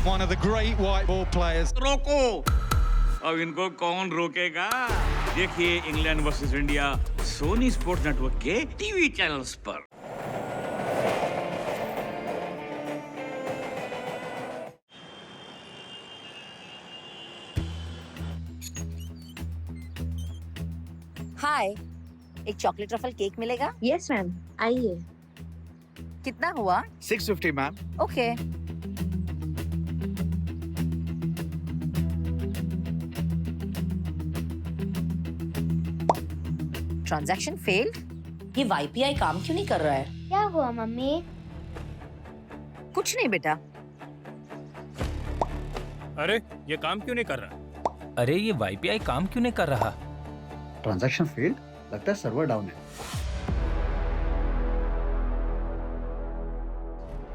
one of the great white ball players. रोको, अब इनको कौन रोकेगा? देखिए England versus India Sony sports network के टीवी चैनल्स पर। हाय, एक चॉकलेट ट्रफल केक मिलेगा? यस मैम, आइए। कितना हुआ? 650 मैम। ओके। Transaction failed. ये वाईपीआई काम क्यों नहीं कर रहा है? क्या हुआ मम्मी? कुछ नहीं बेटा। अरे ये काम क्यों नहीं कर रहा? अरे ये वाईपीआई काम क्यों नहीं कर रहा? ट्रांजैक्शन फेल्ड, लगता है सर्वर डाउन है।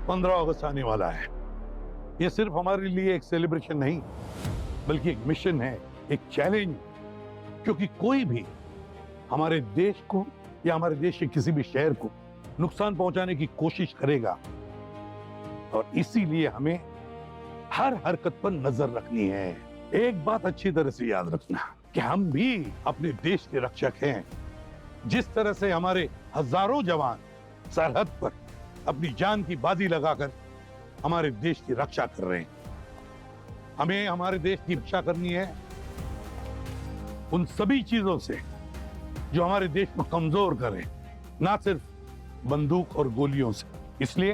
15 अगस्त आने वाला है। ये सिर्फ हमारे लिए एक सेलिब्रेशन नहीं, बल्कि एक मिशन है, एक चैलेंज। क्योंकि कोई भी हमारे देश को या हमारे देश के किसी भी शहर को नुकसान पहुंचाने की कोशिश करेगा, और इसीलिए हमें हर हरकत पर नजर रखनी है। एक बात अच्छी तरह से याद रखना कि हम भी अपने देश के रक्षक हैं। जिस तरह से हमारे हजारों जवान सरहद पर अपनी जान की बाजी लगाकर हमारे देश की रक्षा कर रहे हैं, हमें हमारे देश की रक्षा करनी है उन सभी चीजों से जो हमारे देश को कमजोर करे, ना सिर्फ बंदूक और गोलियों से। इसलिए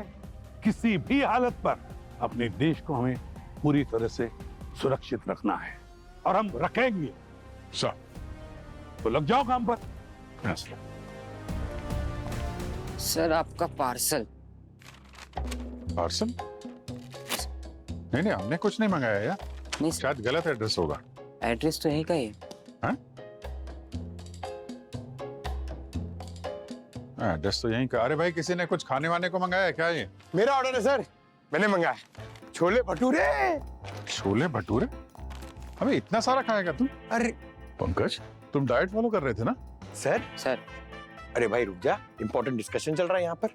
किसी भी हालत पर अपने देश को हमें पूरी तरह से सुरक्षित रखना है, और हम रखेंगे। सर, तो लग जाओ काम पर। सर आपका पार्सल। पार्सल? नहीं, हमने कुछ नहीं मंगाया यार। नहीं, शायद गलत एड्रेस होगा। एड्रेस तो यहीं का ही है। एड्रेस तो यहीं का। अरे भाई, किसी ने कुछ खाने वाने को मंगाया है क्या? ये मेरा ऑर्डर है सर, मैंने मंगाया छोले भटूरे। छोले भटूरे? अबे इतना सारा खाएगा तू? अरे पंकज, तुम डाइट फॉलो कर रहे थे ना? सर अरे भाई रुक जा, इंपॉर्टेंट डिस्कशन चल रहा है यहाँ पर।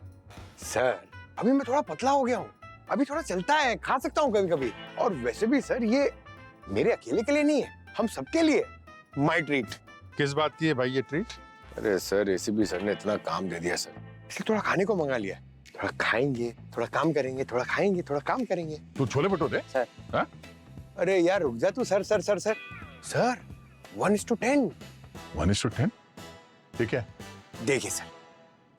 सर अभी मैं थोड़ा पतला हो गया हूँ, अभी थोड़ा चलता है, खा सकता हूँ कभी कभी। और वैसे भी सर ये मेरे अकेले के लिए नहीं है, हम सबके लिए माई ट्रीट। किस बात की है भाई ये ट्रीट? अरे सर एसीपी सर ने इतना काम दे दिया सर, इसलिए थोड़ा खाने को मंगा लिया। थोड़ा खाएंगे, थोड़ा काम करेंगे, थोड़ा खाएंगे, थोड़ा काम करेंगे। तू छोले भटूरे? सर। हाँ? अरे यार रुक जा तू। सर 1:10। 1:10? ठीक है। देखिए सर,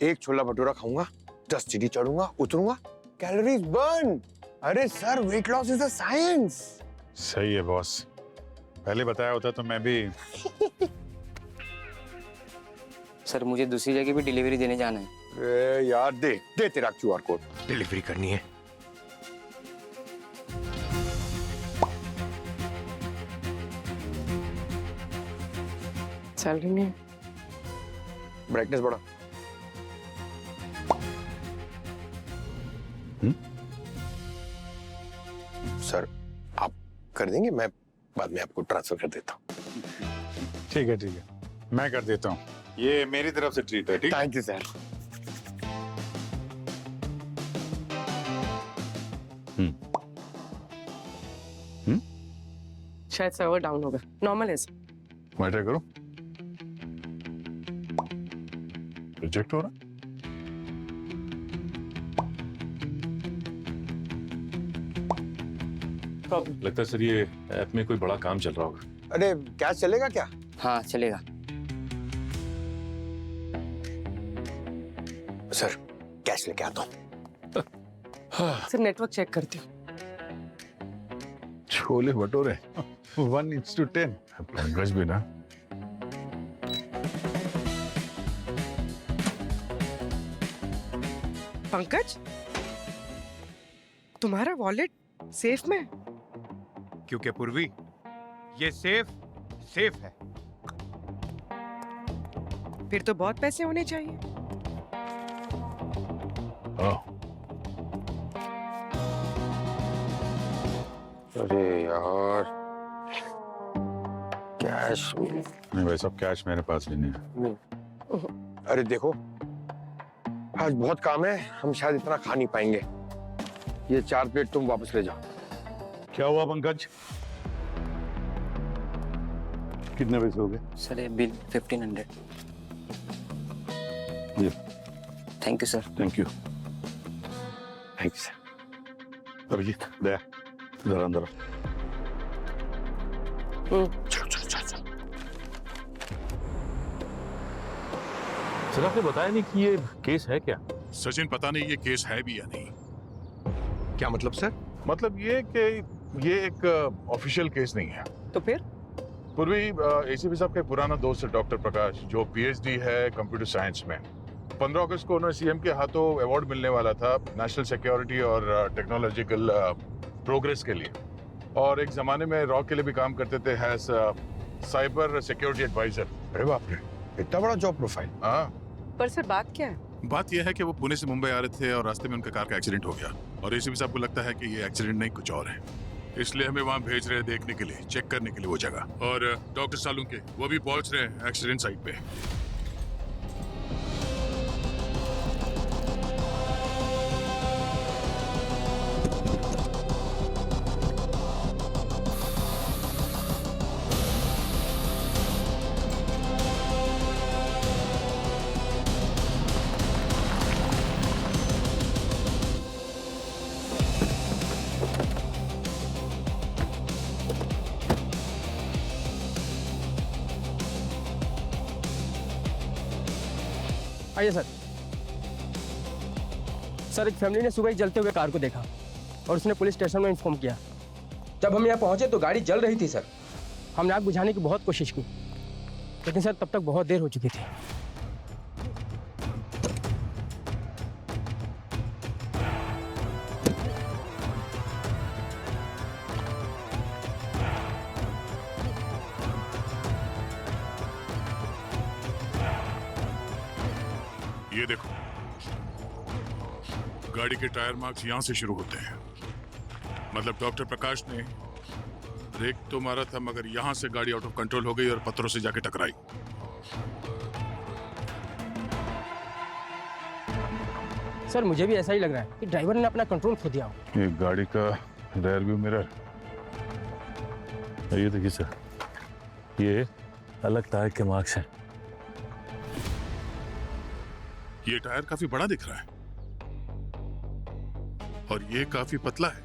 एक छोला भटूरा खाऊंगा, 10 सीढ़ी चढ़ूंगा, उतरूंगा, कैलोरीज बर्न। अरे sir, weight loss is a science. सही है बॉस, पहले बताया होता तो मैं भी। सर मुझे दूसरी जगह भी डिलीवरी देने जाना है। अरे यार दे तेरा QR कोड, डिलीवरी करनी है। सैलरी नहीं। ब्राइटनेस बढ़ा। सर आप कर देंगे, मैं बाद में आपको ट्रांसफर कर देता हूँ। ठीक है, मैं कर देता हूँ। ये मेरी तरफ से ट्रीट है। ठीक, थैंक यू सर। शायद सर्वर डाउन होगा, नॉर्मल है सर। मैं ट्राई करूँ? रिजेक्ट हो रहा? लगता है सर ये ऐप में कोई बड़ा काम चल रहा होगा। अरे कैश चलेगा क्या? हाँ चलेगा। सर कैश लेके आता हूँ। सर नेटवर्क चेक करती हूँ। छोले भटूरे 1:10। पंकज भी ना। पंकज, तुम्हारा वॉलेट सेफ में? क्योंकि पूर्वी ये सेफ है। फिर तो बहुत पैसे होने चाहिए। अरे यार कैश नहीं भाई, सब कैश मेरे पास भी नहीं है। अरे देखो आज बहुत काम है, हम शायद इतना खा नहीं पाएंगे। ये 4 प्लेट तुम वापस ले जाओ। क्या हुआ पंकज? कितने पैसे हो गए? सर ये बिल 1500। ये thank you sir. Thank you sir. Abhijeet Daya जरा अंदर सर आपने बताया नहीं कि ये केस है क्या? सचिन पता नहीं ये केस है भी या नहीं। क्या मतलब सर? मतलब ये कि ये एक ऑफिशियल केस नहीं है। तो फिर पूर्वी एसीपी साहब के पुराना दोस्त है डॉक्टर प्रकाश, जो पीएचडी है कंप्यूटर साइंस में। 15 अगस्त को उन्हें सीएम के हाथों अवार्ड मिलने वाला था नेशनल सिक्योरिटी और टेक्नोलॉजिकल प्रोग्रेस के लिए, और एक जमाने में रॉ के लिए भी काम करते थे एज साइबर सिक्योरिटी एडवाइजर। अरे बाप रे, इतना बड़ा जॉब प्रोफाइल। हाँ, पर सर बात क्या है? बात यह है कि वो पुणे से मुंबई आ रहे थे और रास्ते में उनका कार का एक्सीडेंट हो गया, और एसीपी साहब को लगता है कि ये एक्सीडेंट नहीं कुछ और है, इसलिए हमें वहाँ भेज रहे हैं देखने के लिए, चेक करने के लिए वो जगह। और डॉक्टर सालुंके वो भी पहुंच रहे हैं एक्सीडेंट साइट पे। आइए सर। सर एक फैमिली ने सुबह ही जलते हुए कार को देखा और उसने पुलिस स्टेशन में इन्फॉर्म किया। जब हम यहाँ पहुंचे तो गाड़ी जल रही थी सर। हमने आग बुझाने की बहुत कोशिश की, लेकिन सर तब तक बहुत देर हो चुकी थी। ये देखो, गाड़ी के टायर मार्क्स यहां से शुरू होते हैं। मतलब डॉक्टर प्रकाश ने ब्रेक तो मारा था, मगर यहां से गाड़ी आउट ऑफ कंट्रोल हो गई और पत्थरों से जाके टकराई। सर मुझे भी ऐसा ही लग रहा है कि ड्राइवर ने अपना कंट्रोल खो दिया हो। ये गाड़ी का रियर व्यू मिरर, ये देखिए सर, ये अलग टायर के मार्क्स हैं। ये टायर काफी बड़ा दिख रहा है और ये काफी पतला है।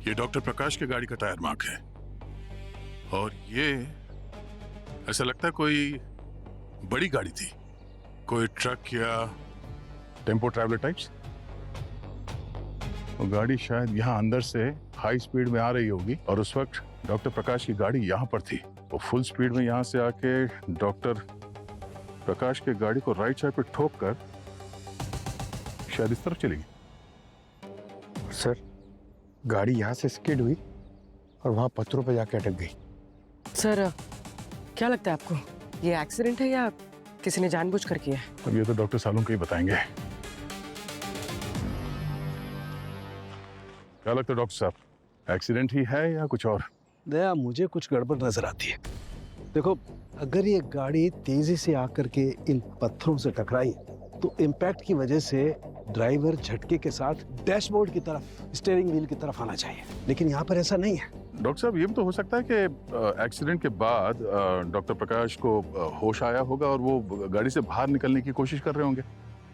ये डॉक्टर प्रकाश के गाड़ी का टायर मार्क है, और ये ऐसा लगता है कोई बड़ी गाड़ी थी, कोई ट्रक या टेम्पो ट्रैवलर टाइप्स। वो गाड़ी शायद यहाँ अंदर से हाई स्पीड में आ रही होगी, और उस वक्त डॉक्टर प्रकाश की गाड़ी यहाँ पर थी। वो फुल स्पीड में यहाँ से आके डॉक्टर प्रकाश के गाड़ी को राइट साइड पे ठोक कर शायद इस तरफ चली गई। सर गाड़ी यहाँ से स्किड हुई और वहां पत्थरों पे जाके अटक गई। सर क्या लगता है आपको, ये एक्सीडेंट है या किसी ने जानबूझकर किया है? अब ये तो डॉक्टर सालुंके ही बताएंगे। क्या लगता है डॉक्टर साहब, एक्सीडेंट ही है या कुछ और? दया, मुझे कुछ गड़बड़ नजर आती है। देखो, अगर ये गाड़ी तेजी से आकर के इन पत्थरों से टकराई तो इम्पैक्ट की वजह से ड्राइवर झटके के साथ डैशबोर्ड की तरफ, स्टीयरिंग व्हील की तरफ आना चाहिए, लेकिन यहाँ पर ऐसा नहीं है। डॉक्टर साहब, ये भी तो हो सकता है कि एक्सीडेंट के बाद डॉक्टर प्रकाश को होश आया होगा और वो गाड़ी से बाहर निकलने की कोशिश कर रहे होंगे,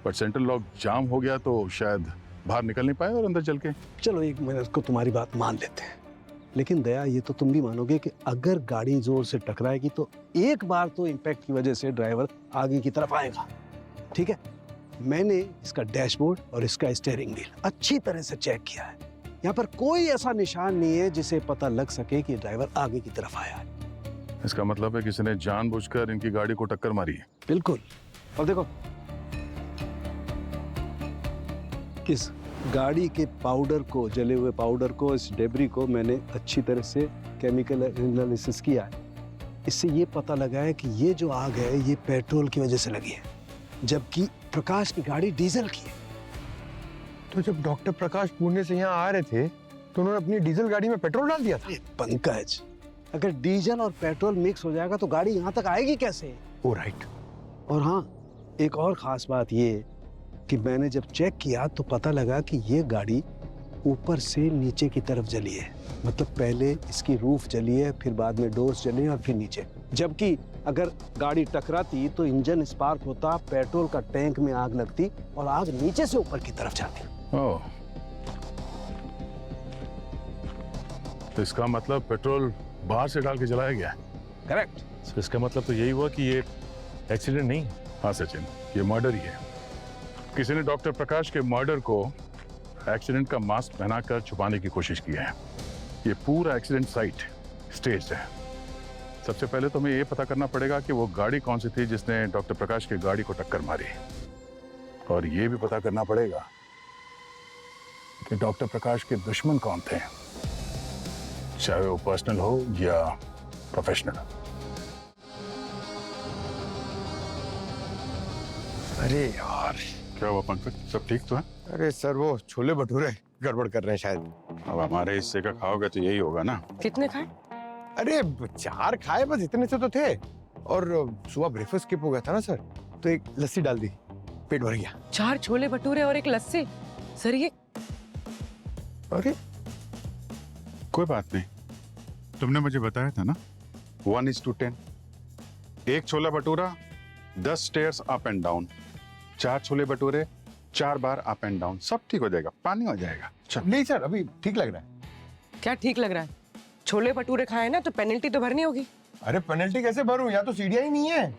पर सेंट्रल लॉक जाम हो गया तो शायद बाहर निकल नहीं पाए और अंदर चल के। चलो एक मिनट को तुम्हारी बात मान लेते हैं, लेकिन दया ये तो तुम भी मानोगे कि अगर गाड़ी जोर से टकराएगी तो एक बार तो इम्पैक्ट की वजह से ड्राइवर आगे की तरफ आएगा। ठीक है, मैंने इसका डैशबोर्ड और इसका स्टीयरिंग व्हील अच्छी तरह से चेक किया है। यहाँ पर कोई ऐसा निशान नहीं है जिसे पता लग सके कि ड्राइवर आगे की तरफ आया है। इसका मतलब है किसी ने जानबूझकर इनकी गाड़ी को टक्कर मारी है। बिल्कुल। और देखो, इस गाड़ी के पाउडर को, जले हुए पाउडर को, इस डेब्री को मैंने अच्छी तरह से केमिकल एनालिसिस किया है। इससे ये पता लगा है कि ये जो आग है ये पेट्रोल की वजह से लगी है, जबकि प्रकाश की गाड़ी डीजल की है। तो जब डॉक्टर प्रकाश पुणे से यहाँ आ रहे थे तो उन्होंने अपनी डीजल गाड़ी में पेट्रोल डाल दिया था। पंकज, अगर डीजल और पेट्रोल मिक्स हो जाएगा तो गाड़ी यहाँ तक आएगी कैसे? ओ राइट। और हाँ, एक और खास बात ये कि मैंने जब चेक किया तो पता लगा कि ये गाड़ी ऊपर से नीचे की तरफ जली है। मतलब पहले इसकी रूफ जली है, फिर बाद में डोर्स जले हैं और फिर नीचे। जबकि अगर गाड़ी टकराती तो इंजन स्पार्क होता, पेट्रोल का टैंक में आग लगती और आग नीचे से ऊपर की तरफ जाती। ओह, तो इसका मतलब पेट्रोल बाहर से डाल के जलाया गया है। करेक्ट। तो इसका मतलब तो यही हुआ कि ये एक्सीडेंट नहीं। हाँ सचिन, ये मर्डर ही है। किसी ने डॉक्टर प्रकाश के मर्डर को एक्सीडेंट का मास्क पहनाकर छुपाने की कोशिश की है। ये पूरा एक्सीडेंट साइट स्टेज है। सबसे पहले तो हमें ये पता करना पड़ेगा कि वो गाड़ी कौन सी थी जिसने डॉक्टर प्रकाश की गाड़ी को टक्कर मारी, और ये भी पता करना पड़ेगा कि डॉक्टर प्रकाश के दुश्मन कौन थे, चाहे वो पर्सनल हो या प्रोफेशनल। अरे यार, क्या हुआ पंकज, सब ठीक तो है? अरे सर, वो छोले भटूरे गड़बड़ कर रहे हैं शायद। अब हमारे हिस्से का खाओगे तो यही होगा ना। कितने खाए? अरे 4 खाए, बस इतने से तो थे। और सुबह ब्रेकफास्ट स्किप हो गया था ना सर, तो एक लस्सी डाल दी, पेट भर गया। 4 छोले भटूरे और एक लस्सी? सर ये अरे कोई बात नहीं, तुमने मुझे बताया था ना 1:10। एक छोला bhatura 10 stairs up and down, 4 chole bhature 4 bar up and down, सब ठीक हो जाएगा, पानी हो जाएगा। चल। नहीं सर, अभी ठीक लग रहा है। क्या ठीक लग रहा है? छोले भटूरे खाए ना तो पेनल्टी तो भरनी होगी। अरे पेनल्टी कैसे भरूं, यहाँ तो सीढ़ियां ही नहीं है।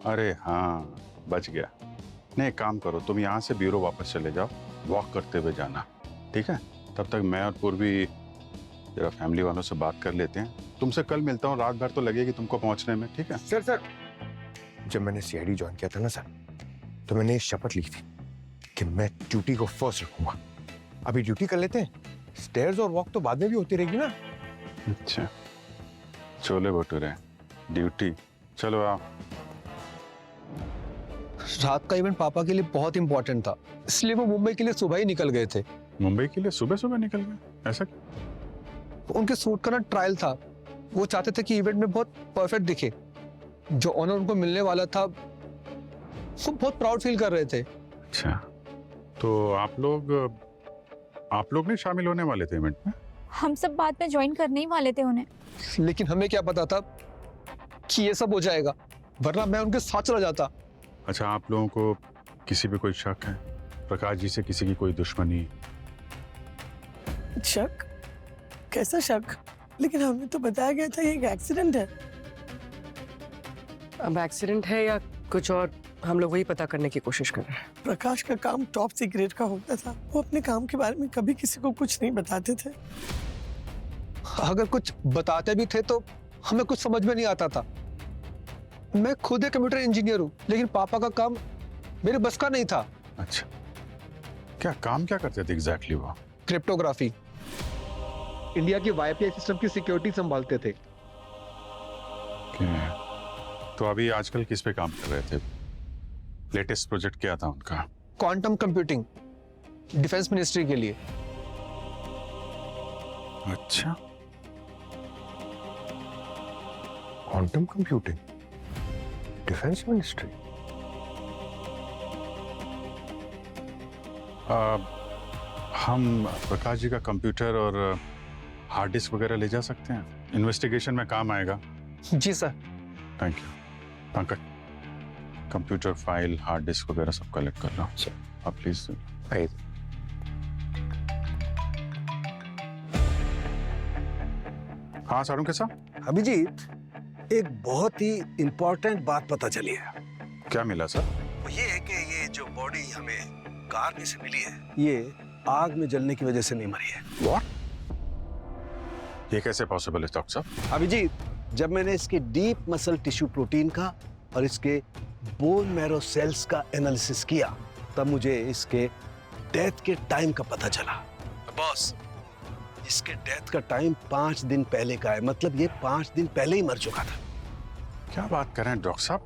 अरे हाँ, बच गया। नहीं, एक काम करो, तुम यहाँ से ब्यूरो वापस चले जाओ, वॉक करते हुए जाना, ठीक है? तब तक मैं और पूर्वी जरा फैमिली वालों से बात कर लेते हैं। तुमसे कल मिलता हूँ, रात भर तो लगेगी तुमको पहुंचने में, ठीक है? सर, जब मैंने सीआईडी ज्वाइन किया था ना सर, तो मैंने ये शपथ ली थी कि मैं ड्यूटी को फर्स्ट रखूंगा। अभी ड्यूटी कर लेते हैं, स्टेयर्स और वॉक तो बाद में भी होती रहेगी ना। अच्छा, छोले भटूरे, ड्यूटी, चलो आओ। रात का इवेंट पापा के लिए बहुत इंपॉर्टेंट था, इसलिए वो मुंबई के लिए सुबह ही निकल गए थे। मुंबई के लिए सुबह सुबह निकल गए, ऐसा क्यों? उनके सूट का ना ट्रायल था, वो चाहते थे कि इवेंट में बहुत परफेक्ट दिखे। जो ऑनर उनको मिलने वाला था, वो बहुत प्राउड फील कर रहे थे। अच्छा, तो आप लोग नहीं शामिल होने वाले थे इवेंट में? हम सब बाद में ज्वाइन करने ही वाले थे उन्हें। लेकिन हमें क्या पता था कि ये सब हो जाएगा, वरना मैं उनके साथ चला जाता। अच्छा, आप लोगों को किसी पे कोई शक है? प्रकाश जी से किसी की कोई दुश्मनी? शक? कैसा शक? लेकिन हमें तो बताया गया था ये एक एक्सीडेंट है। अब एक्सीडेंट है या कुछ और, हम लोग वही पता करने की कोशिश कर रहे हैं। प्रकाश का काम टॉप सीक्रेट का होता था, वो अपने काम के बारे में कभी किसी को कुछ नहीं बताते थे। अगर कुछ बताते भी थे तो हमें कुछ समझ में नहीं आता था। मैं खुद एक कंप्यूटर इंजीनियर हूँ, लेकिन पापा का काम मेरे बस का नहीं था। अच्छा, काम क्या करते थे एग्जैक्टली वो? क्रिप्टोग्राफी, इंडिया की वाईपीआई सिस्टम की सिक्योरिटी संभालते थे। तो अभी आजकल किस पे काम कर रहे थे? लेटेस्ट प्रोजेक्ट क्या था उनका? क्वांटम कंप्यूटिंग, डिफेंस मिनिस्ट्री के लिए। अच्छा, क्वांटम कंप्यूटिंग, डिफेंस मिनिस्ट्री। हम प्रकाश जी का कंप्यूटर और हार्ड डिस्क वगैरह ले जा सकते हैं, इन्वेस्टिगेशन में काम आएगा। जी sir. Thank you. Pankaj, computer file, hard disk वगैरह सब कलेक्ट कर रहा हूँ सर, आप प्लीज। हाँ सारुण के साथ। अभिजीत, एक बहुत ही इंपॉर्टेंट बात पता चली है। क्या मिला सर? वो ये है कि ये जो बॉडी हमें कार में से मिली है, ये आग में जलने की वजह से नहीं मरी है। What? ये कैसे पॉसिबल है डॉक्टर साहब? अभिजीत, जब मैंने इसके डीप मसल टिश्यू प्रोटीन का और इसके बोन मैरो सेल्स का एनालिसिस किया, तब मुझे इसके डेथ के टाइम का पता चला। बॉस, इसके डेथ का टाइम 5 दिन पहले का है, मतलब ये 5 दिन पहले ही मर चुका था। क्या बात कर रहे हैं डॉक्टर साहब?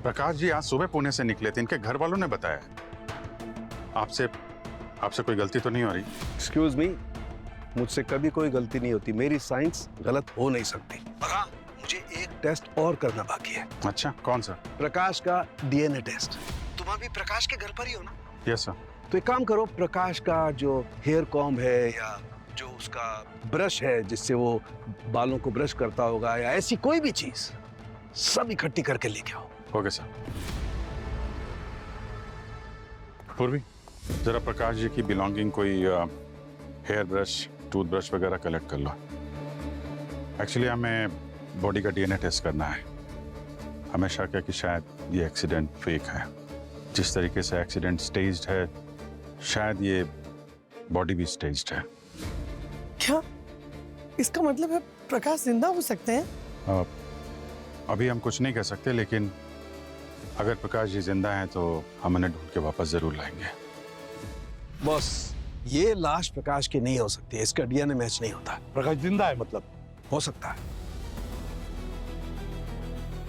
प्रकाश जी आज सुबह पुणे से निकले थे, इनके घर वालों ने बताया। आपसे कोई गलती तो नहीं हो रही? एक्सक्यूज मी, मुझसे कभी कोई गलती नहीं होती, मेरी साइंस गलत हो नहीं सकती। और हाँ, मुझे एक टेस्ट और करना बाकी है। अच्छा, कौन सा? प्रकाश का डीएनए टेस्ट। तुम अभी प्रकाश के घर पर ही हो ना? Yes sir. तो एक काम करो, प्रकाश का जो हेयर कॉम्ब है या जो उसका ब्रश है जिससे वो बालों को ब्रश करता होगा या ऐसी कोई भी चीज सब इकट्ठी करके लेके आओ। Okay sir. पूर्वी, जरा प्रकाश जी की बिलोंगिंग कोई हेयर ब्रश, टूथब्रश वगैरह कलेक्ट कर लो। एक्चुअली हमें बॉडी का डीएनए टेस्ट करना है। हमें शक है कि शायद ये एक्सीडेंट फेक है। जिस तरीके से एक्सीडेंट स्टेज्ड है, शायद ये बॉडी भी स्टेज्ड है। क्या इसका मतलब है प्रकाश जिंदा हो सकते हैं? अभी हम कुछ नहीं कह सकते, लेकिन अगर प्रकाश जी जिंदा हैं तो हम उन्हें ढूंढ के वापस जरूर लाएंगे। बॉस, ये लाश प्रकाश की नहीं हो सकती, इसका डीएनए मैच नहीं होता। प्रकाश जिंदा है मतलब? हो सकता है।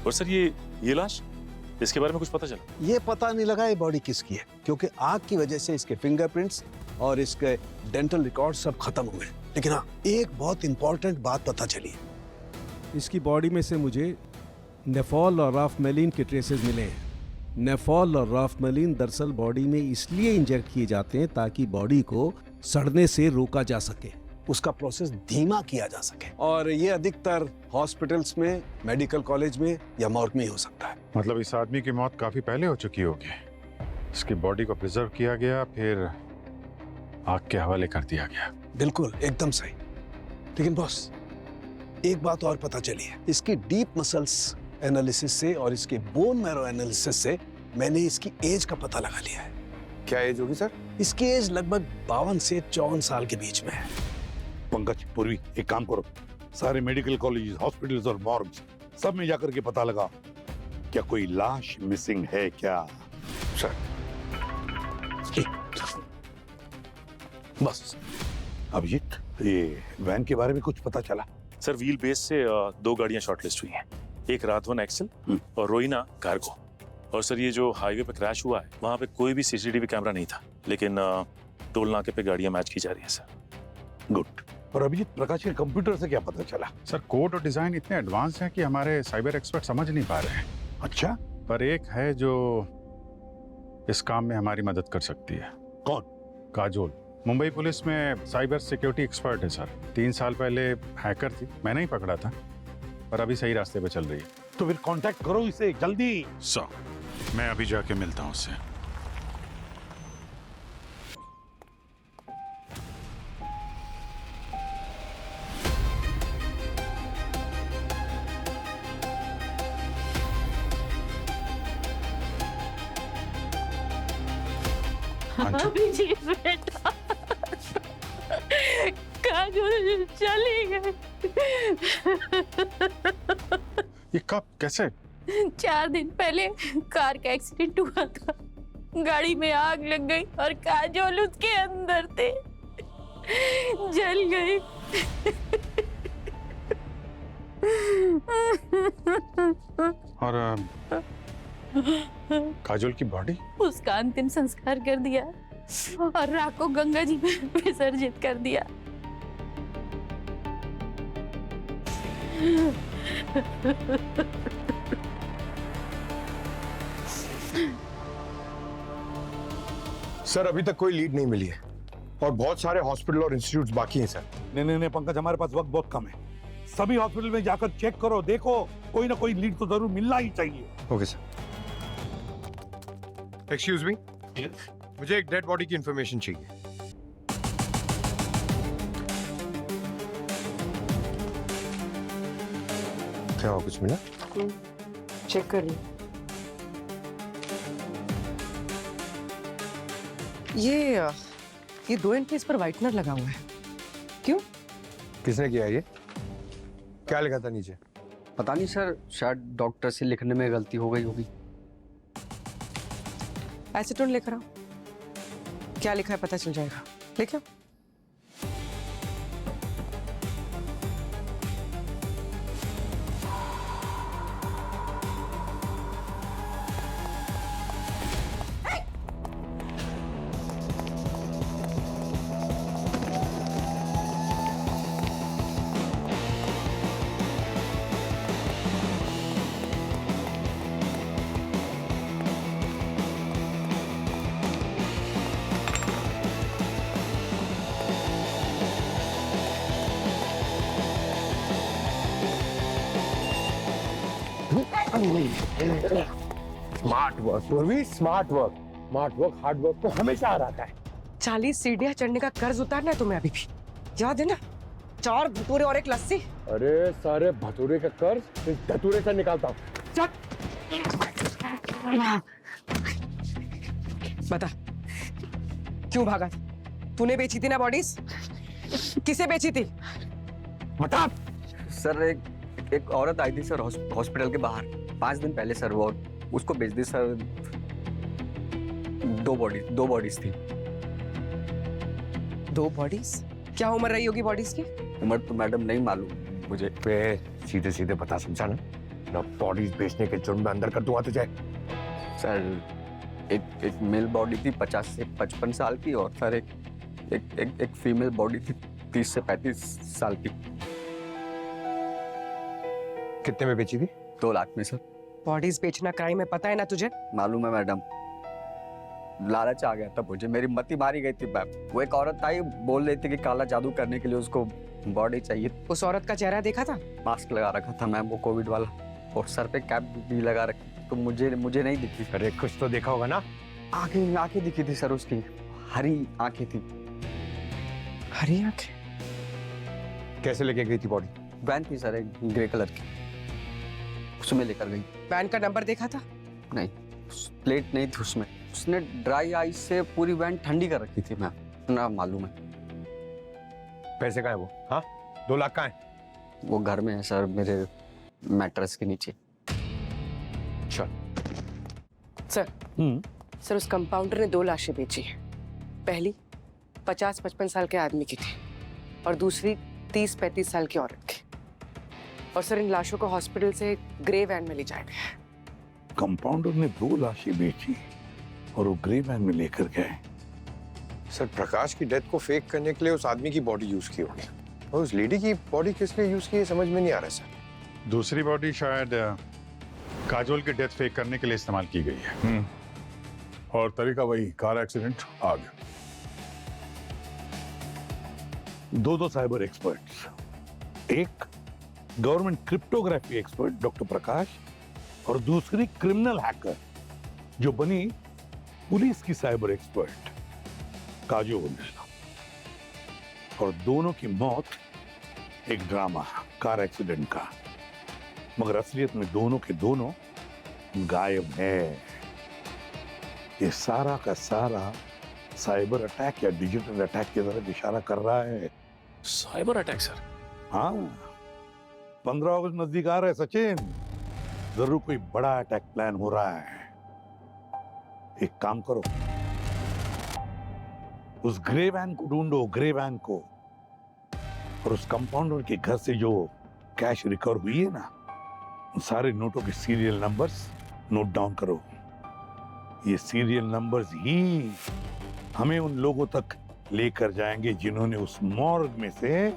और सर ये लाश, इसके बारे में कुछ पता चला? ये पता नहीं लगा ये बॉडी किसकी है, क्योंकि आग की वजह से इसके फिंगरप्रिंट्स और इसके डेंटल रिकॉर्ड सब खत्म हो गए। लेकिन हाँ, एक बहुत इंपॉर्टेंट बात पता चली है। इसकी बॉडी में से मुझे नेफॉल और राफमेलिन के ट्रेसेस मिले हैं। नेफॉल और राफमेलिन दरअसल बॉडी में इसलिए इंजेक्ट किए जाते हैं ताकि बॉडी को सड़ने से रोका जा सके, उसका प्रोसेस धीमा किया जा सके। और ये अधिकतर हॉस्पिटल्स में, मेडिकल कॉलेज में या मॉर्ग में ही हो सकता है। मतलब इस आदमी की मौत काफी पहले हो चुकी होगी। इसकी बॉडी को प्रिजर्व किया गया, फिर आग के हवाले कर दिया गया। बिल्कुल, एकदम सही। लेकिन बॉस, एक बात और पता चली है। इसकी डीप मसल्स एनालिसिस से और इसके बोन मैरो एनालिसिस से मैंने इसकी एज का पता लगा लिया है। क्या एज होगी सर? इसकी एज लगभग 52 से 54 साल के बीच में है। पंकज, पूर्वी, एक काम करो, सारे मेडिकल कॉलेज, हॉस्पिटल्स और मॉर्ग्स सब में जाकर के पता लगा क्या कोई लाश मिसिंग है क्या? सर बस। अभिजीत, ये वैन के बारे में कुछ पता चला? सर व्हील बेस से 2 गाड़ियां शॉर्टलिस्ट हुई हैं। एक राधवन एक्सेल और रोइना कार्गो। और सर ये जो हाईवे पे क्रैश हुआ है, वहां पे कोई भी सीसीटीवी कैमरा नहीं था, लेकिन टोल नाके पे गाड़ियां मैच की जा रही हैं सर। गुड। और अभिजीत, प्रकाश के कंप्यूटर से क्या पता चला? सर कोड और डिजाइन इतने एडवांस हैं कि हमारे साइबर एक्सपर्ट समझ नहीं पा रहे हैं। अच्छा, पर एक है जो इस काम में हमारी मदद कर सकती है। कौन? काजोल, मुंबई पुलिस में साइबर सिक्योरिटी एक्सपर्ट है सर। 3 साल पहले हैकर थी, मैंने ही पकड़ा था, पर अभी सही रास्ते पे चल रही है। तो फिर कांटेक्ट करो इसे जल्दी। सर, मैं अभी जाके मिलता हूँ उससे। अभिजीत बेटा, काजोल चली गई। ये कब, कैसे? 4 दिन पहले कार का एक्सीडेंट हुआ था। गाड़ी में आग लग गई और काजोल उसके अंदर थे, जल गई। और काजोल की बॉडी? उसका अंतिम संस्कार कर दिया और राख को गंगा जी में विसर्जित कर दिया। सर अभी तक कोई लीड नहीं मिली है और बहुत सारे हॉस्पिटल और इंस्टीट्यूट्स बाकी हैं सर। नहीं पंकज, हमारे पास वक्त बहुत कम है। सभी हॉस्पिटल में जाकर चेक करो, देखो कोई ना कोई लीड तो जरूर मिलना ही चाहिए। Okay sir. एक्सक्यूज मी, मुझे एक डेड बॉडी की इंफॉर्मेशन चाहिए। क्या हुआ, कुछ मिला? चेक कर ली। ये 2 एंट्रीज पर व्हाइटनर लगा हुआ है। क्यों? किसने किया ये? क्या लिखा था नीचे? पता नहीं सर, शायद डॉक्टर से लिखने में गलती हो गई होगी। एसीटोन लेकर आओ, क्या लिखा है पता चल जाएगा। लेके आओ। स्मार्ट वर्क पूर्वी, smart work. Smart work hard work को हमेशा हराता है। 40 सीढ़ियां चढ़ने का कर्ज उतारना है तुम्हें अभी भी, याद है ना? 4 भटूरे और 1 लस्सी। अरे सारे भटूरे का कर्ज इस धतूरे से निकालता हूँ। बता क्यों भागा? तूने बेची थी ना बॉडीज? किसे बेची थी? बता। सर एक औरत आई थी सर हॉस्पिटल के बाहर 5 दिन पहले सर, वो उसको बेच दी सर। 2 बॉडीज थी। 2 बॉडीज? क्या उम्र रही होगी बॉडीज की? उम्र तो मैडम नहीं मालूम मुझे। सीधे सीधे बता, समझा ना? ना बॉडीज बेचने के जुर्म में अंदर कर दूंगा तुझे। सर एक मेल बॉडी थी 50 से 55 साल की, और सर एक फीमेल बॉडी थी 30 से 35 साल की। कितने में बेची थी? 2 लाख में सर। बॉडीज बेचना क्राइम है, पता है ना तुझे? मालूम है मैडम, लालच आ गया था मुझे, मेरी मति मारी गई थी मैम। वो एक औरत आई, बोल रही थी कि काला जादू करने के लिए उसको बॉडी चाहिए। उस औरत का चेहरा देखा था? मास्क लगा रखा था मैम, वो कोविड वाला, और सर पे कैप भी लगा रखी, तो मुझे नहीं दिखी। अरे कुछ तो देखा होगा ना? आंखें दिखी थी सर उसकी, हरी आंखें थी। हरी आंखें? कैसे लेके गई थी बॉडी? वैन थी सर, एक ग्रे कलर की, उसमें लेकर गई। वैन का नंबर देखा था? नहीं, प्लेट नहीं थी उसमें। उसने ड्राई आइस से पूरी वैन ठंडी कर रखी थी मैम, ना मालूम है। पैसे कहाँ है वो? हाँ, 2 लाख कहाँ है? वो घर में है सर, मेरे मैट्रेस के नीचे। चल। सर सर उस कंपाउंडर ने 2 लाशें बेची हैं। पहली 50-55 साल के आदमी की थी, और दूसरी 30-35 साल की औरत की। और सर इन लाशों को हॉस्पिटल से ग्रे वैन में ले जाया गया। कंपाउंडर ने 2 लाशें बेची और वो ग्रे वैन में लेकर गए। सर प्रकाश की डेथ को फेक करने के लिए उस आदमी की बॉडी यूज की होगी, और उस लेडी की बॉडी किस लिए यूज की है समझ में नहीं आ रहा सर। दूसरी बॉडी शायद काजोल की डेथ फेक करने के लिए इस्तेमाल की गई है। और तरीका वही, कार एक्सीडेंट, आग। 2 साइबर एक्सपर्ट्स, एक गवर्नमेंट क्रिप्टोग्राफी एक्सपर्ट डॉक्टर प्रकाश, और दूसरी क्रिमिनल हैकर जो बनी पुलिस की साइबर एक्सपर्ट काजोल। और दोनों की मौत एक ड्रामा, कार एक्सीडेंट का, मगर असलियत में दोनों के दोनों गायब है। ये सारा का सारा साइबर अटैक या डिजिटल अटैक की तरफ इशारा कर रहा है। Cyber attack sir? हाँ, 15 अगस्त नजदीक आ रहा है सचिन, जरूर कोई बड़ा अटैक प्लान हो रहा है। एक काम करो, उस ग्रे वैन को ढूंढो, ग्रे वैन को, और उस कंपाउंडर के घर से जो कैश रिकवर हुई है ना, उन सारे नोटों के सीरियल नंबर्स नोट डाउन करो। ये सीरियल नंबर्स ही हमें उन लोगों तक लेकर जाएंगे जिन्होंने उस मॉर्ग में से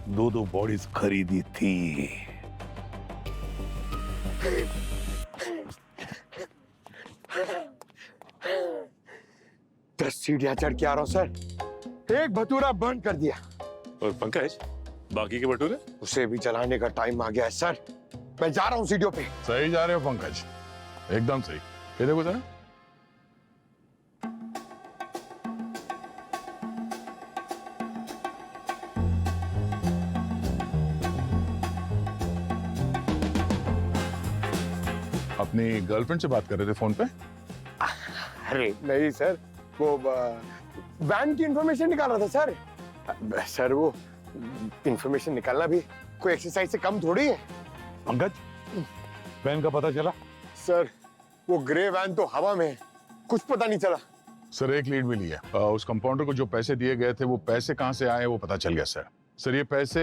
2 बॉडीज खरीदी थी। दस सीढ़ियां चढ़ के आ रहा हूं सर, एक भटूरा बंद कर दिया। और पंकज, बाकी के भटूरे? उसे भी चलाने का टाइम आ गया है सर, मैं जा रहा हूं सीढ़ियों पे। सही जा रहे हो पंकज, एकदम सही। ये देखो जरा, अपनी गर्लफ्रेंड से बात कर रहे थे फोन पे? अरे नहीं सर, वो वैन की इंफॉर्मेशन निकाल रहा था सर। सर वो इंफॉर्मेशन निकालना भी कोई एक्सरसाइज से कम थोड़ी है। पंकज, वैन का पता चला? सर वो ग्रे वैन तो हवा में है, कुछ पता नहीं चला। सर एक लीड भी लिया, उस कंपाउंडर को जो पैसे दिए गए थे वो पैसे कहां से आए वो पता चल गया सर। सर ये पैसे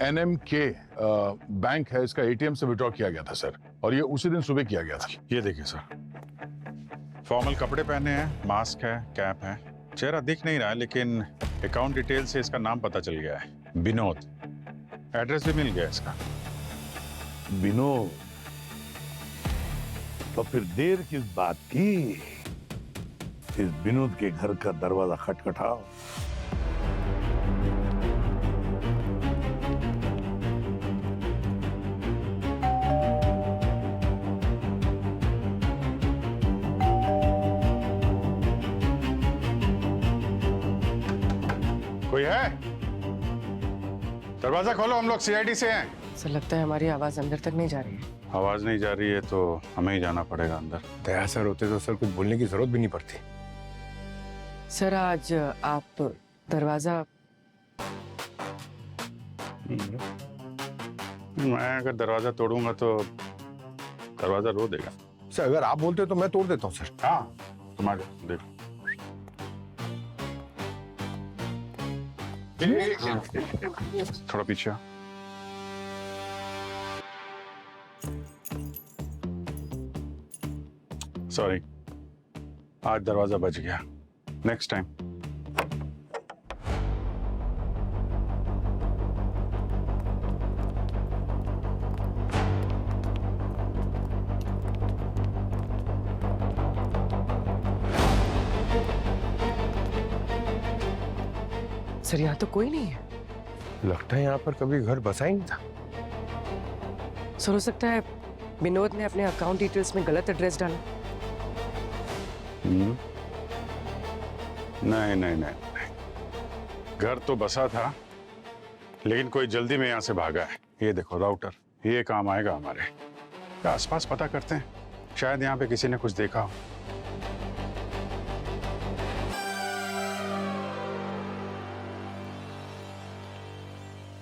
NMK बैंक है, इसका ATM से विड्रॉ किया गया था सर, और ये उसी दिन सुबह किया गया था। ये देखिए सर, फॉर्मल कपड़े पहने हैं, मास्क है, कैप है, चेहरा दिख नहीं रहा है, लेकिन अकाउंट डिटेल से इसका नाम पता चल गया है, विनोद। एड्रेस भी मिल गया इसका। विनोद? तो फिर देर किस बात की? इस विनोद के घर का दरवाजा खटखटाओ। है? दरवाजा खोलो, हम लोग सीआईडी से हैं। सर लगता है हमारी आवाज अंदर तक नहीं जा रही है। आवाज नहीं जा रही है तो हमें ही जाना पड़ेगा अंदर। दया सर होते तो सर कुछ बोलने की जरूरत भी नहीं पड़ती। सर आज आप दरवाजा मैं अगर दरवाजा तोड़ूंगा तो दरवाजा रो देगा। सर अगर आप बोलते हो तो मैं तोड़ देता हूँ सर। हाँ तुम आ जाओ, देखो। थोड़ा पीछे। सॉरी, आज दरवाजा बच गया। Next time. सर यहाँ तो कोई नहीं है। लगता है यहाँ पर कभी घर बसा ही नहीं था। सर हो सकता है विनोद ने अपने अकाउंट डिटेल्स में गलत एड्रेस डाला। नहीं नहीं नहीं, घर तो बसा था लेकिन कोई जल्दी में यहाँ से भागा है। ये देखो राउटर, ये काम आएगा हमारे। आसपास पता करते हैं, शायद यहाँ पे किसी ने कुछ देखा हो।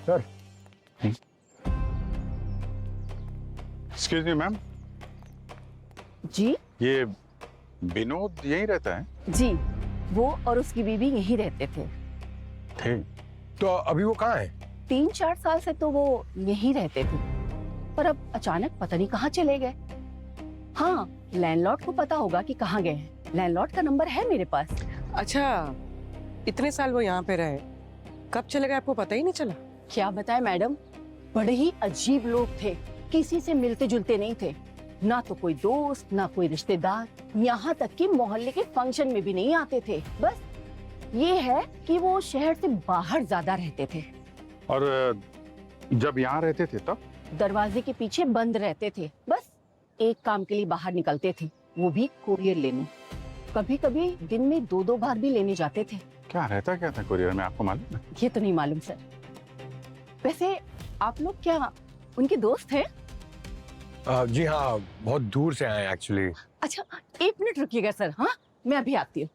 सर एक्सक्यूज मी मैम, जी ये विनोद यहीं रहता है? जी, वो और उसकी बीवी यहीं रहते थे। ठीक। तो अभी वो कहाँ है? 3-4 साल से तो वो यहीं रहते थे, पर अब अचानक पता नहीं कहाँ चले गए। हाँ, लैंडलॉर्ड को पता होगा कि कहाँ गए हैं। लैंडलॉर्ड का नंबर है मेरे पास। अच्छा, इतने साल वो यहाँ पे रहे, कब चले गए आपको पता ही नहीं चला? क्या बताएं मैडम, बड़े ही अजीब लोग थे, किसी से मिलते जुलते नहीं थे, ना तो कोई दोस्त ना कोई रिश्तेदार, यहाँ तक कि मोहल्ले के फंक्शन में भी नहीं आते थे। बस ये है कि वो शहर से बाहर ज्यादा रहते थे। और जब यहाँ रहते थे तब? दरवाजे के पीछे बंद रहते थे, बस एक काम के लिए बाहर निकलते थे, वो भी कुरियर लेने। कभी कभी दिन में 2-2 बार भी लेने जाते थे। क्या रहता क्या था कुरियर में, आपको मालूम है? ये तो नहीं मालूम सर। वैसे आप लोग क्या उनके दोस्त हैं? जी हाँ, बहुत दूर से आए एक्चुअली। अच्छा 1 मिनट रुकिएगा सर। हाँ मैं अभी आती हूँ।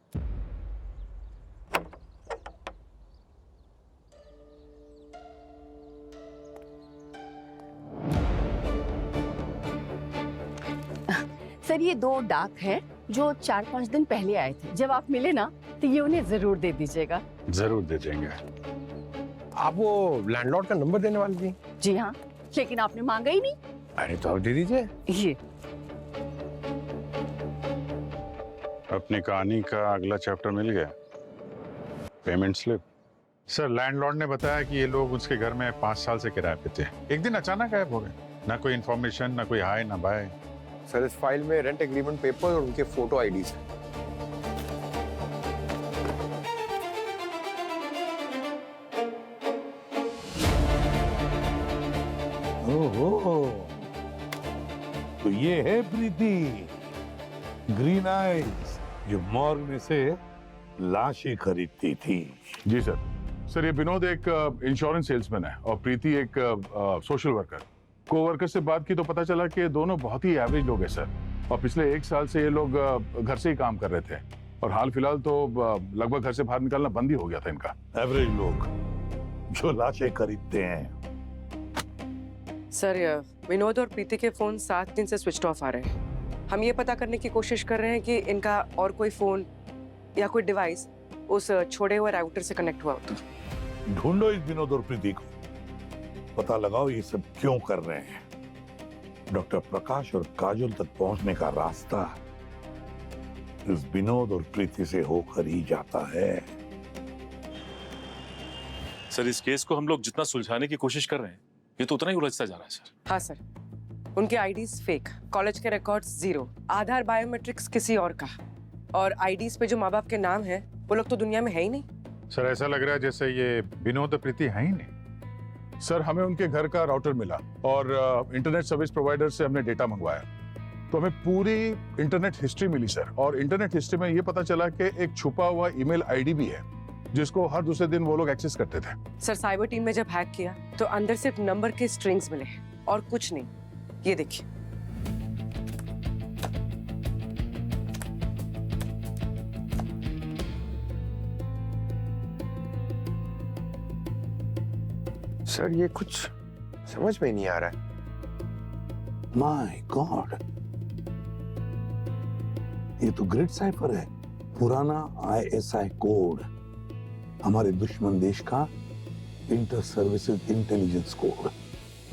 सर ये 2 डाक हैं जो 4-5 दिन पहले आए थे। जब आप मिले ना तो ये उन्हें जरूर दे दीजिएगा। जरूर दे देंगे। आप वो लैंडलॉर्ड का नंबर देने वाले थी? जी हाँ, लेकिन आपने मांगा ही नहीं। अरे तो आप दे दीजिए। ये अपनी कहानी का अगला चैप्टर मिल गया, पेमेंट स्लिप। सर लैंडलॉर्ड ने बताया कि ये लोग उसके घर में 5 साल से किराए पे थे, एक दिन अचानक गायब हो गए। ना कोई इन्फॉर्मेशन, ना कोई हाय ना बाय। सर इस फाइल में रेंट एग्रीमेंट पेपर और उनके फोटो आईडीज हैं। ओहो, तो ये है प्रीति, ग्रीन आइज, जो मॉर्ग में से लाशें खरीदती थी। जी सर। सर ये विनोद एक इंश्योरेंस सेल्समैन है और प्रीति एक सोशल वर्कर। कोवर्कर से बात की तो पता चला कि दोनों बहुत ही एवरेज लोग हैं सर, और पिछले 1 साल से ये लोग घर से ही काम कर रहे थे, और हाल फिलहाल तो लगभग घर से बाहर निकलना बंद ही हो गया था इनका। एवरेज लोग जो लाशें खरीदते हैं। सर विनोद और प्रीति के फोन 7 दिन से स्विच ऑफ आ रहे हैं। हम ये पता करने की कोशिश कर रहे हैं कि इनका और कोई फोन या कोई डिवाइस उस छोड़े हुए राउटर से कनेक्ट हुआ होता। ढूंढो इस विनोद और प्रीति को, पता लगाओ ये सब क्यों कर रहे हैं। डॉक्टर प्रकाश और काजल तक पहुंचने का रास्ता इस विनोद और प्रीति से होकर ही जाता है। सर इस केस को हम लोग जितना सुलझाने की कोशिश कर रहे हैं, ये तो उतना ही उलझता जा रहा है सर। हाँ सर, उनके आईडीज फेक, कॉलेज के रिकॉर्ड्स 0, आधार बायोमेट्रिक्स किसी और का, और आईडीज पे जो माँ बाप के नाम है वो लोग तो दुनिया में है ही नहीं। सर ऐसा लग रहा है जैसे ये विनोद और प्रीति है ही नहीं। सर हमें उनके घर का राउटर मिला और इंटरनेट सर्विस प्रोवाइडर से हमने डेटा मंगवाया, तो हमें पूरी इंटरनेट हिस्ट्री मिली सर, और इंटरनेट हिस्ट्री में ये पता चला कि एक छुपा हुआ ईमेल आईडी भी है जिसको हर दूसरे दिन वो लोग एक्सेस करते थे। सर साइबर टीम में जब हैक किया तो अंदर सिर्फ नंबर के स्ट्रिंग्स मिले और कुछ नहीं। ये देखिए। सर ये कुछ समझ में नहीं आ रहा है। माय गॉड, ये तो ग्रिड साइफर है, पुराना ISI कोड, हमारे दुश्मन देश का इंटर सर्विसेज इंटेलिजेंस कोड।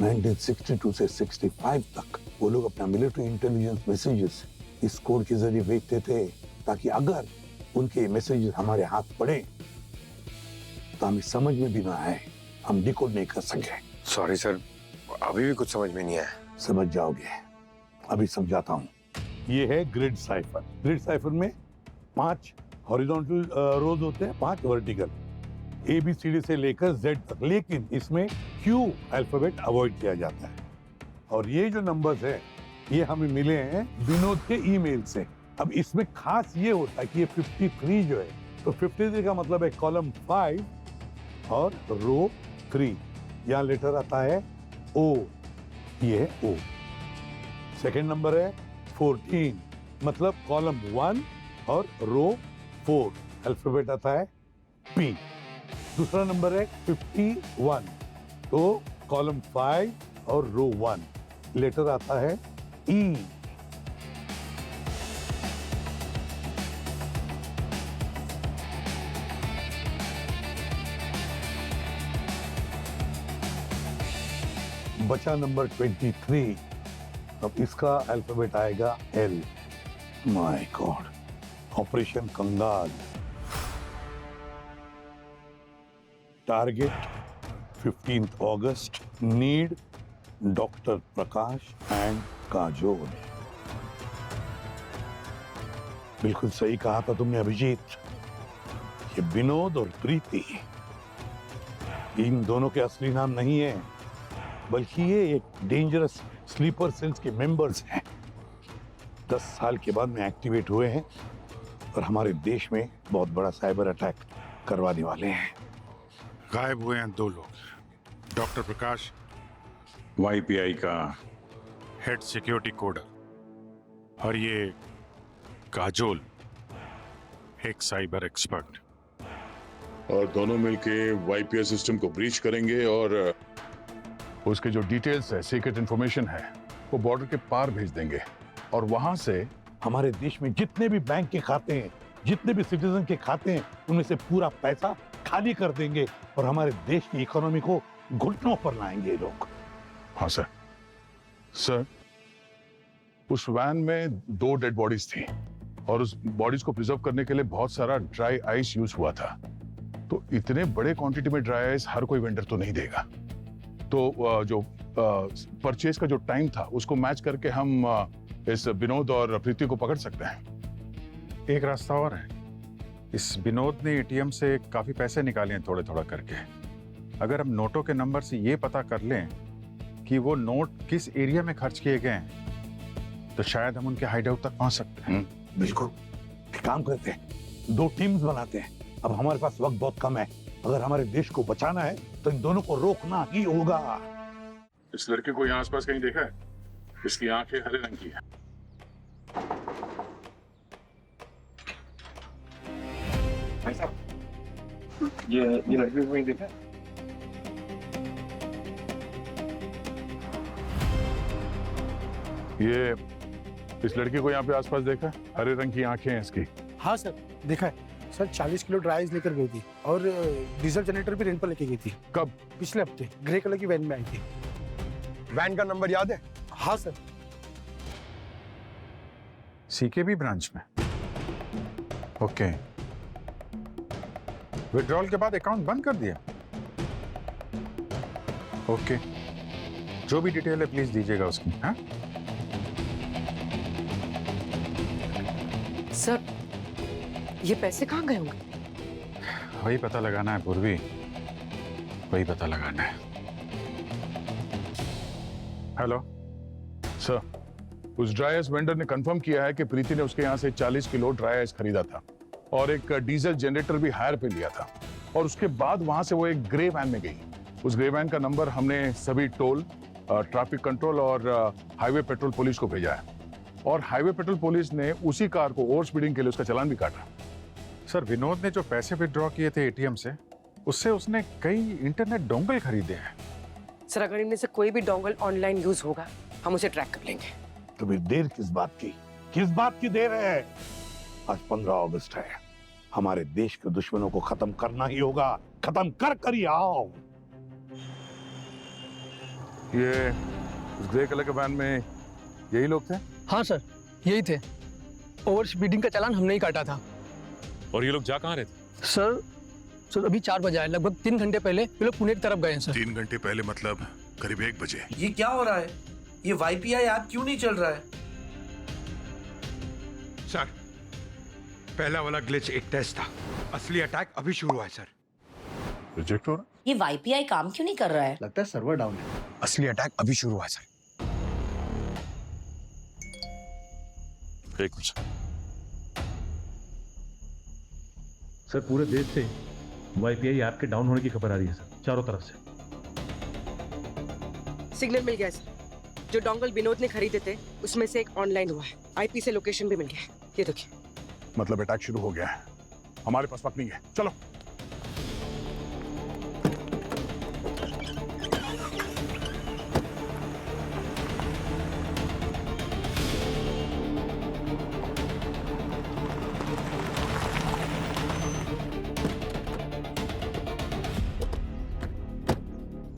1962 से 65 तक वो लोग अपना मिलिट्री इंटेलिजेंस मैसेजेस इस कोड के जरिए भेजते थे, ताकि अगर उनके मैसेजेस हमारे हाथ पड़े तो हमें समझ में भी ना आए, हम डिकोड नहीं कर सके। सॉरी सर, अभी भी कुछ समझ में नहीं आया। समझ जाओगे, अभी समझाता हूँ। ये है ग्रिड साइफर। ग्रिड साइफर में 5 हॉरिजॉन्टल रोज होते हैं, 5 वर्टिकल, ABCD से लेकर Z तक, लेकिन इसमें Q अल्फाबेट अवॉइड किया जाता है। और ये जो नंबर्स है ये हमें मिले हैं विनोद के ईमेल से। अब इसमें खास ये होता है कि ये 53 जो है, तो 53 का मतलब है कॉलम 5 और रो 3। यहाँ लेटर आता है O, ये है O। सेकेंड नंबर है 14, मतलब कॉलम 1 और रो 4, अल्फाबेट आता है P। दूसरा नंबर है 51, तो कॉलम 5 और रो 1, लेटर आता है E। बचा नंबर 23, अब इसका अल्फाबेट आएगा L। माय गॉड, ऑपरेशन कंगाल। Target 15 August, need doctor Prakash and Kajol. बिल्कुल सही कहा था तुमने अभिजीत, ये विनोद और प्रीति इन दोनों के असली नाम नहीं है, बल्कि ये एक डेंजरस स्लीपर सेल्स के मेंबर्स हैं। 10 साल के बाद में एक्टिवेट हुए हैं और हमारे देश में बहुत बड़ा साइबर अटैक करवाने वाले हैं। गायब हुए हैं 2 लोग, डॉक्टर प्रकाश YPI का हेड सिक्योरिटी कोडर और ये काजोल एक साइबर एक्सपर्ट, और दोनों मिलके YPI सिस्टम को ब्रीच करेंगे और उसके जो डिटेल्स है, सीक्रेट इंफॉर्मेशन है, वो बॉर्डर के पार भेज देंगे और वहां से हमारे देश में जितने भी बैंक के खाते हैं, जितने भी सिटीजन के खाते हैं, उनमें से पूरा पैसा खाली कर देंगे और हमारे देश की इकोनॉमी को घुटनों पर लाएंगे लोग। हाँ सर। सर, उस वैन में 2 डेड बॉडीज थी और उस बॉडीज को प्रिजर्व करने के लिए बहुत सारा ड्राई आइस यूज हुआ था। तो इतने बड़े क्वांटिटी में ड्राई आइस हर कोई वेंडर तो नहीं देगा, तो जो परचेज का जो टाइम था उसको मैच करके हम इस विनोद और प्रीति को पकड़ सकते हैं। एक रास्ता और है, इस विनोद ने ATM से काफी पैसे निकाले हैं थोड़े थोड़ा करके। अगर हम नोटों के नंबर से ये पता कर लें कि वो नोट किस एरिया में खर्च किए गए हैं, तो शायद हम उनके हाइड आउट तक पहुंच सकते हैं। बिल्कुल, एक काम करते हैं, 2 टीम्स बनाते हैं। अब हमारे पास वक्त बहुत कम है, अगर हमारे देश को बचाना है तो इन दोनों को रोकना ही होगा। इस लड़के को यहाँ आसपास कहीं देखा है? इसकी आंखें हरे रंग की है। भाई साहब, ये लड़के को कहीं देखा है? ये इस लड़के को यहाँ पे आसपास देखा? हरे रंग की आंखें हैं इसकी। हाँ सर, देखा है सर। 40 किलो ड्राई आइस लेकर गई थी और डीजल जनरेटर भी रेंट पर लेके गई थी। कब? पिछले हफ्ते ग्रे कलर की वैन में आई थी। वैन का नंबर याद है? हाँ सर। CKB ब्रांच में। ओके, विड्रॉल के बाद अकाउंट बंद कर दिया। ओके, जो भी डिटेल है प्लीज दीजिएगा उसकी। हाँ सर, ये पैसे कहाँ गए होंगे? वही पता लगाना है पूर्वी, वही पता लगाना है। हेलो सर, उस ड्राई आइस वेंडर ने कंफर्म किया है कि प्रीति ने उसके यहाँ से 40 किलो ड्राई आइस खरीदा था और एक डीजल जनरेटर भी हायर पे लिया था। और उसके बाद वहां से वो एक ग्रे वैन में गई। उस ग्रे वैन का नंबर हमने सभी टोल, ट्रैफिक कंट्रोल और हाईवे पेट्रोल पुलिस को भेजा है और हाईवे पेट्रोल पुलिस ने उसी कार को ओवर स्पीडिंग के लिए उसका चालान भी काटा। सर, विनोद ने जो पैसे विड्रॉ किए थे एटीएम से, उससे उसने कई इंटरनेट डोंगल खरीदे हैं। सर अगर इनमें से कोई भी डोंगल ऑनलाइन यूज होगा हम उसे ट्रैक कर लेंगे। तो फिर देर किस बात की? किस बात की देर है? आज 15 अगस्त है। हमारे देश के दुश्मनों को खत्म करना ही होगा। खत्म कर कर ही आओ। ये उस ग्रे कलर के वैन में यही लोग थे? हाँ सर, यही थे। ओवर स्पीडिंग का चालान हमने ही काटा था। और ये लोग जा कहाँ रहे थे? सर अभी 4 बजे आए, लगभग 3 घंटे पहले ये लोग पुणे की तरफ गए हैं सर। 3 घंटे पहले मतलब करीब 1 बजे। ये क्या हो रहा है? ये YPI ऐप क्यों नहीं चल रहा है? सर, पहला वाला ग्लिच एक टेस्ट था। असली अटैक अभी शुरू हुआ है सर। रिजेक्ट हो रहा? ये YPI काम क्यों नहीं कर रहा है? लगता है सर्वर डाउन है। असली अटैक अभी शुरू हुआ है सर। एक मिनट। सर, पूरे देश से YPI ऐप के डाउन होने की खबर आ रही है सर, चारों तरफ से। सिग्नल मिल गया सर। जो डोंगल विनोद ने खरीदे थे उसमें से एक ऑनलाइन हुआ है। IP से लोकेशन भी मिल गया है। ये देखिए। मतलब अटैक शुरू हो गया है। हमारे पास वक्त नहीं है, चलो।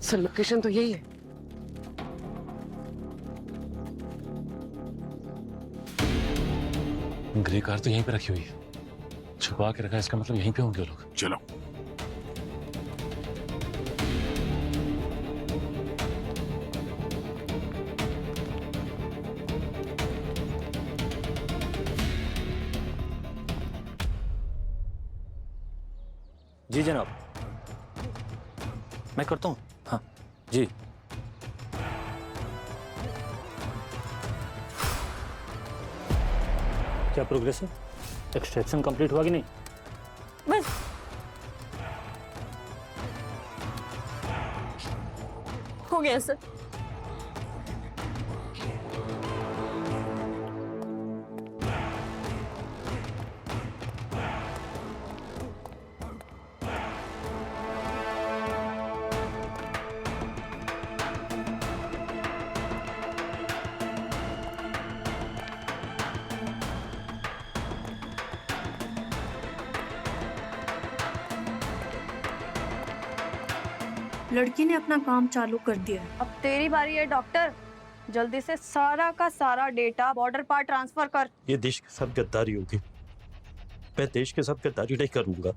सर लोकेशन तो यही है। ग्रे कार तो यहीं पे रखी हुई है, छुपा के रखा है, इसका मतलब यहीं पे होंगे लोग। चलो। जी जनाब, मैं करता हूँ। हाँ जी। क्या प्रोग्रेस है? एक्सट्रैक्शन कंप्लीट हुआ कि नहीं? बस हो गया सर। लड़की ने अपना काम चालू कर दिया। अब तेरी बारी है डॉक्टर, जल्दी से सारा का सारा डेटा बॉर्डर पर ट्रांसफर कर। ये देश के साथ गद्दारी होगी, मैं देश के साथ गद्दारी नहीं करूंगा।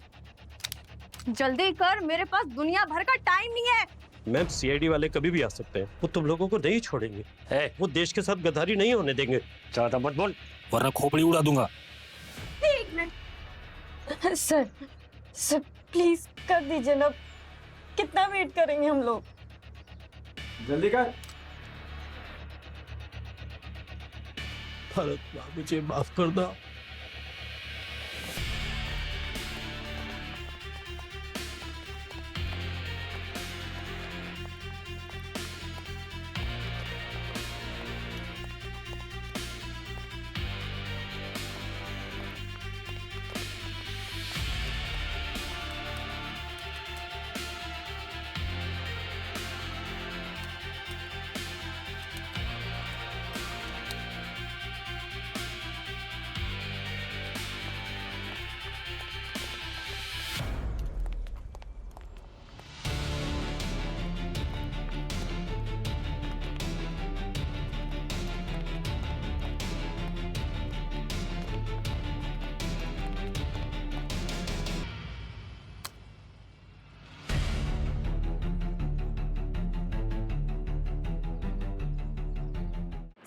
जल्दी कर, मेरे पास दुनिया भर का टाइम नहीं है। मैम, CID वाले कभी भी आ सकते हैं, वो तुम लोगों को नहीं छोड़ेंगे। है, वो देश के साथ गद्दारी नहीं होने देंगे। ज्यादा मत बोल वरना खोपड़ी उड़ा दूंगा। एक मिनट सर प्लीज कर दीजिए ना, कितना वेट करेंगे हम लोग? जल्दी कर। भारत माँ, मुझे माफ कर दो।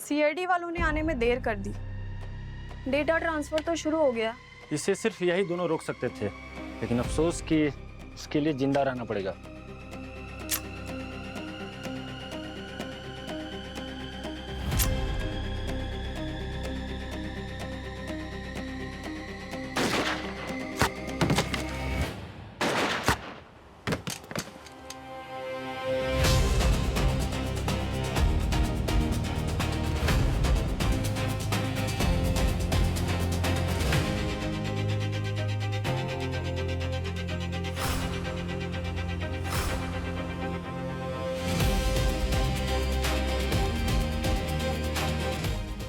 CID वालों ने आने में देर कर दी। डेटा ट्रांसफर तो शुरू हो गया। इसे सिर्फ यही दोनों रोक सकते थे, लेकिन अफसोस कि इसके लिए जिंदा रहना पड़ेगा।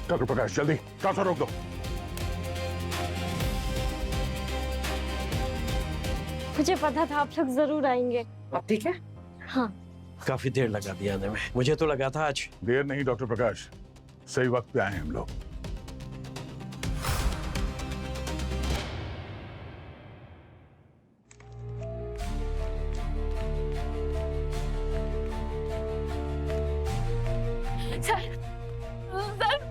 डॉक्टर प्रकाश जल्दी ट्रांसफर रोक दो। मुझे पता था आप लोग जरूर आएंगे। अब ठीक है? हाँ। काफी देर लगा दिया आने में, मुझे तो लगा था आज। देर नहीं डॉक्टर प्रकाश, सही वक्त पे आए हैं हम लोग। सर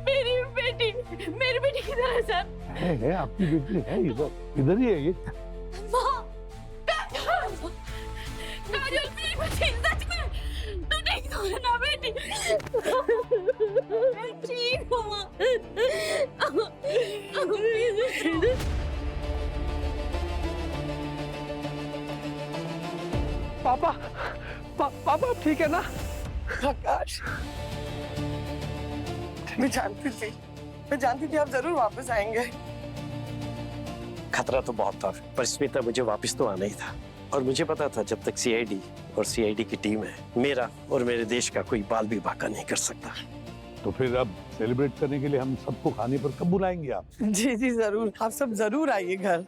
मेरी बेटी किधर है सर? है आपकी बेटी है इधर ही है ये। काजल मेरी बेटी सच में तू ठीक तो है ना बेटी? मैं ठीक हूँ माँ। पापा पापा ठीक है ना? प्रकाश, मैं जानती थी आप जरूर वापस आएंगे। खतरा तो बहुत था, पर स्मिता मुझे वापस तो आना ही था। और मुझे पता था जब तक सीआईडी और सीआईडी की टीम है, मेरा और मेरे देश का कोई बाल भी बाका नहीं कर सकता। तो फिर अब सेलिब्रेट करने के लिए हम सबको खाने पर कब बुलाएंगे आप? जी जी जरूर, आप सब जरूर आइए घर।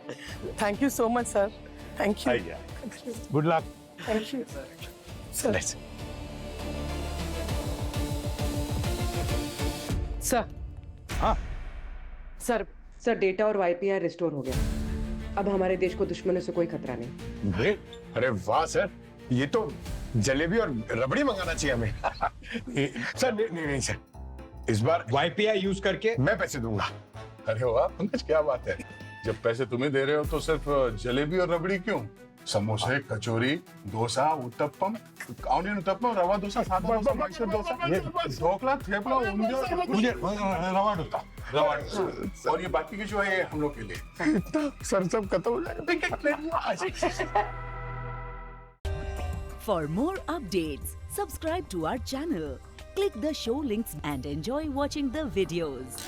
Thank you so much sir. Thank you. Good luck. Thank you sir. Sir. हाँ सर डेटा और वाईपीआई रिस्टोर हो गया। अब हमारे देश को दुश्मनों से कोई खतरा नहीं। ग्रेट, अरे वाह सर, ये तो जलेबी और रबड़ी मंगाना चाहिए हमें। सर नहीं सर, इस बार वाईपीआई यूज करके मैं पैसे दूंगा। अरे वाह पंकज, क्या बात है। जब पैसे तुम्हें दे रहे हो तो सिर्फ जलेबी और रबड़ी क्यों? समोसे, कचौरी, डोसा, उत्तपम, ऑनियन उत्तपम, रवा डोसा, सादा डोसा, मैसूर डोसा, ढोकला, थेपला, मुझे रवा डोसा और ये बाकी के जो है हम लोग के लिए। तो सर सब खत्म हो जाएगा। For more updates, subscribe to our channel, click the show links and enjoy watching the videos.